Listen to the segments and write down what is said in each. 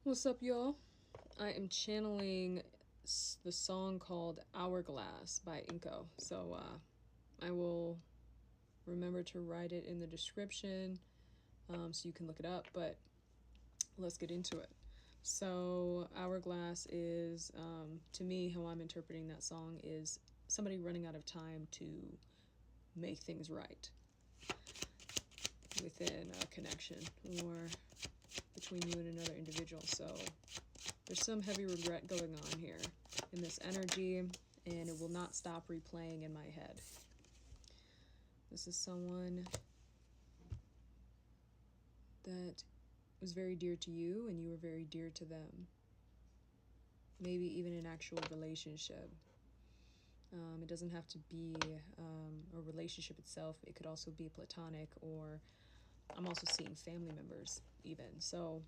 What's up, y'all? I am channeling the song called Hourglass by Inko. So I will remember to write it in the description so you can look it up, but let's get into it. So Hourglass is, to me, how I'm interpreting that song is somebody running out of time to make things right within a connection or between you and another individual. So there's some heavy regret going on here in this energy, and it will not stop replaying in my head. This is someone that was very dear to you, and you were very dear to them. Maybe even an actual relationship. It doesn't have to be a relationship itself. It could also be platonic, or I'm also seeing family members even. So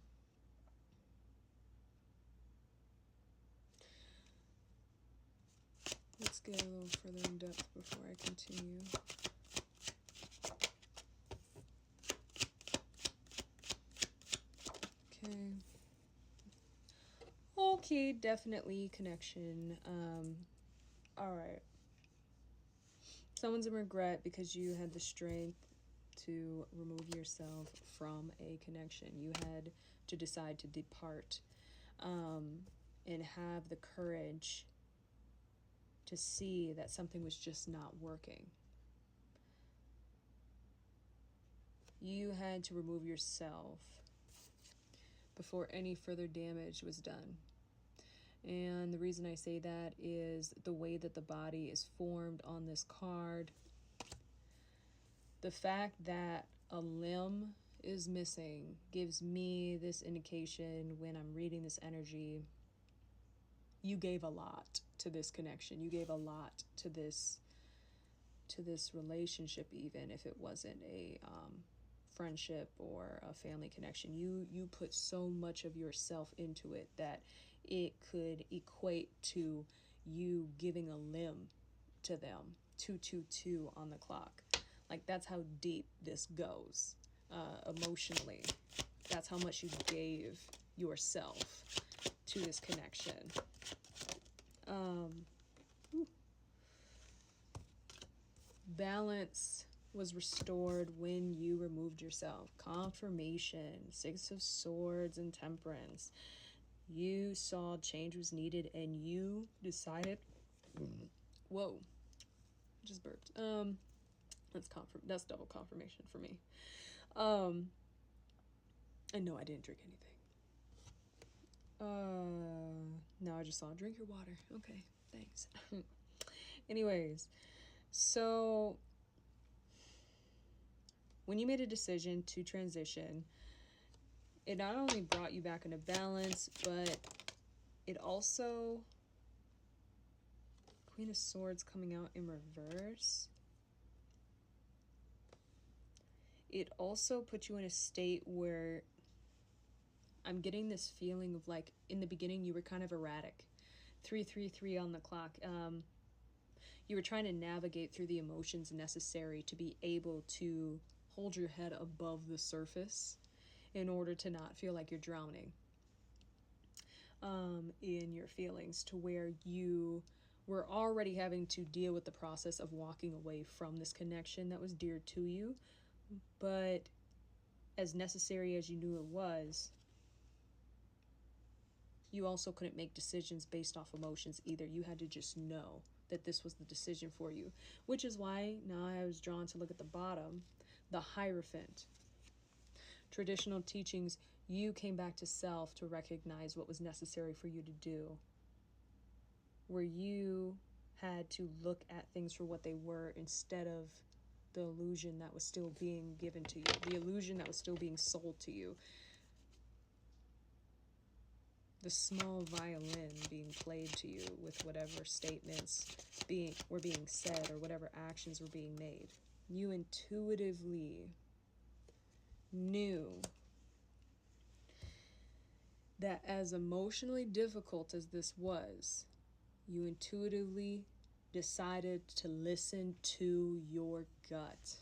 let's get a little further in depth before I continue. Okay, definitely connection. All right. Someone's in regret because you had the strength to remove yourself from a connection. You had to decide to depart, and have the courage to see that something was just not working. You had to remove yourself before any further damage was done. And the reason I say that is the way that the body is formed on this card. The fact that a limb is missing gives me this indication when I'm reading this energy. You gave a lot to this connection. You gave a lot to this relationship, even if it wasn't a friendship or a family connection. You put so much of yourself into it that it could equate to you giving a limb to them. 222 on the clock. Like, that's how deep this goes emotionally. That's how much you gave yourself to this connection. Balance was restored when you removed yourself. Confirmation, 6 of Swords and Temperance. You saw change was needed and you decided, whoa, just burped. That's double confirmation for me. And no, I didn't drink anything. No, I just saw drink your water. Okay, thanks. Anyways, so when you made a decision to transition, it not only brought you back into balance, but it also, Queen of Swords coming out in reverse, it also put you in a state where I'm getting this feeling of, like, in the beginning you were kind of erratic. 333 on the clock. You were trying to navigate through the emotions necessary to be able to hold your head above the surface in order to not feel like you're drowning in your feelings, to where you were already having to deal with the process of walking away from this connection that was dear to you. But as necessary as you knew it was, you also couldn't make decisions based off emotions either. You had to just know that this was the decision for you, which is why now I was drawn to look at the bottom, the Hierophant. Traditional teachings, you came back to self to recognize what was necessary for you to do, where you had to look at things for what they were instead of the illusion that was still being given to you, the illusion that was still being sold to you, the small violin being played to you with whatever statements were being said or whatever actions were being made. You intuitively knew that, as emotionally difficult as this was, you intuitively decided to listen to your gut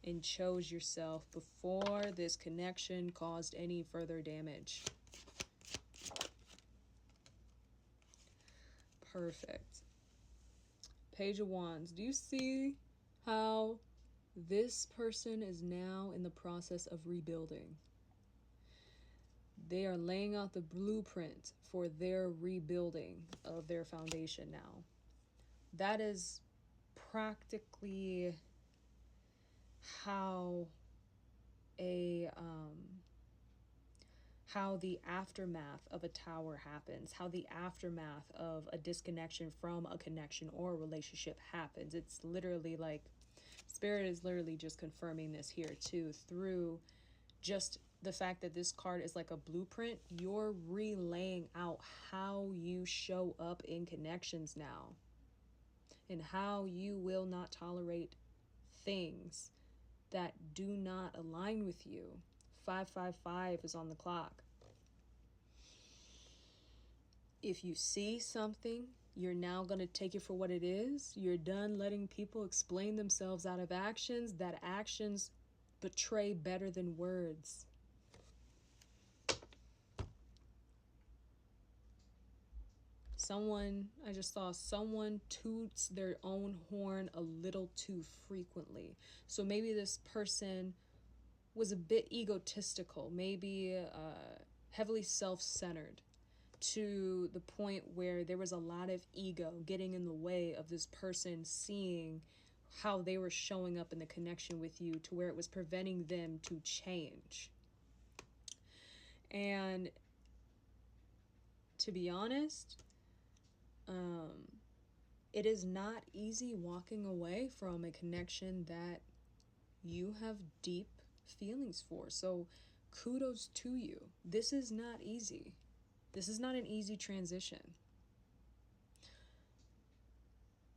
and chose yourself before this connection caused any further damage. Perfect. Page of Wands. Do you see how this person is now in the process of rebuilding? They are laying out the blueprint for their rebuilding of their foundation now. That is practically how the aftermath of a tower happens, how the aftermath of a disconnection from a connection or a relationship happens. It's literally like, Spirit is literally just confirming this here too, through just the fact that this card is like a blueprint. You're relaying out how you show up in connections now, and how you will not tolerate things that do not align with you. 555 is on the clock. If you see something, you're now going to take it for what it is. You're done letting people explain themselves out of actions, that actions betray better than words. I just saw someone toots their own horn a little too frequently. So maybe this person was a bit egotistical, maybe heavily self-centered, to the point where there was a lot of ego getting in the way of this person seeing how they were showing up in the connection with you, to where it was preventing them to change. And to be honest, it is not easy walking away from a connection that you have deep feelings for. So kudos to you. This is not easy. This is not an easy transition.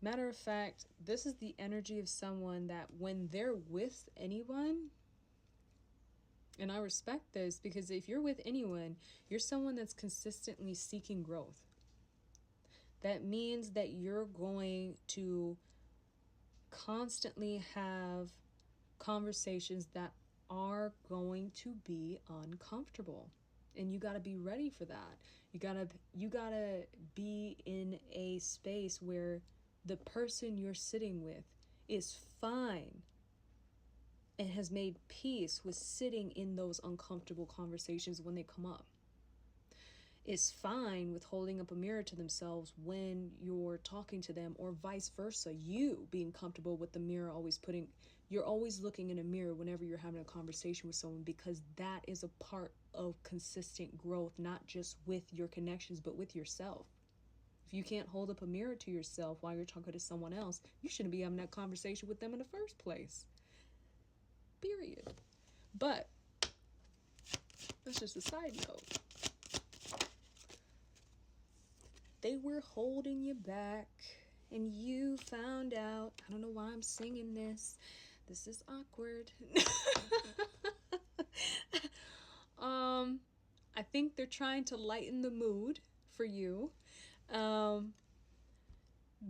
Matter of fact, this is the energy of someone that when they're with anyone, and I respect this, because if you're with anyone, you're someone that's consistently seeking growth. That means that you're going to constantly have conversations that are going to be uncomfortable. And you got to be ready for that. You got to be in a space where the person you're sitting with is fine and has made peace with sitting in those uncomfortable conversations when they come up. Is fine with holding up a mirror to themselves when you're talking to them, or vice versa. You being comfortable with the mirror, you're always looking in a mirror whenever you're having a conversation with someone, because that is a part of consistent growth, not just with your connections, but with yourself. If you can't hold up a mirror to yourself while you're talking to someone else, you shouldn't be having that conversation with them in the first place. Period. But that's just a side note. They were holding you back, and you found out. I don't know why I'm singing this. This is awkward. I think they're trying to lighten the mood for you. They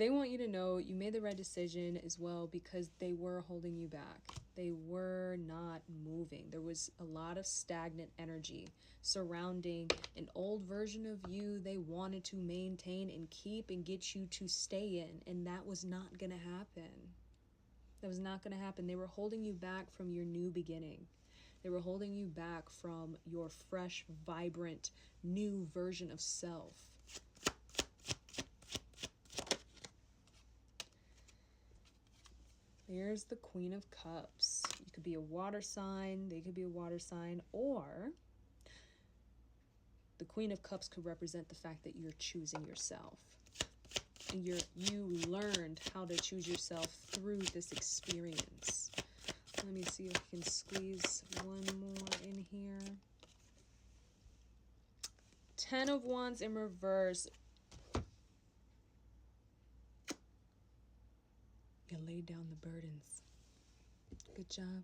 want you to know you made the right decision as well, because they were holding you back. They were not moving. There was a lot of stagnant energy surrounding an old version of you they wanted to maintain and keep and get you to stay in. And that was not going to happen. That was not going to happen. They were holding you back from your new beginning. They were holding you back from your fresh, vibrant, new version of self. There's the Queen of Cups. You could be a water sign, they could be a water sign, or the Queen of Cups could represent the fact that you're choosing yourself. And you learned how to choose yourself through this experience. Let me see if I can squeeze one more in here. 10 of Wands in reverse. You laid down the burdens. Good job.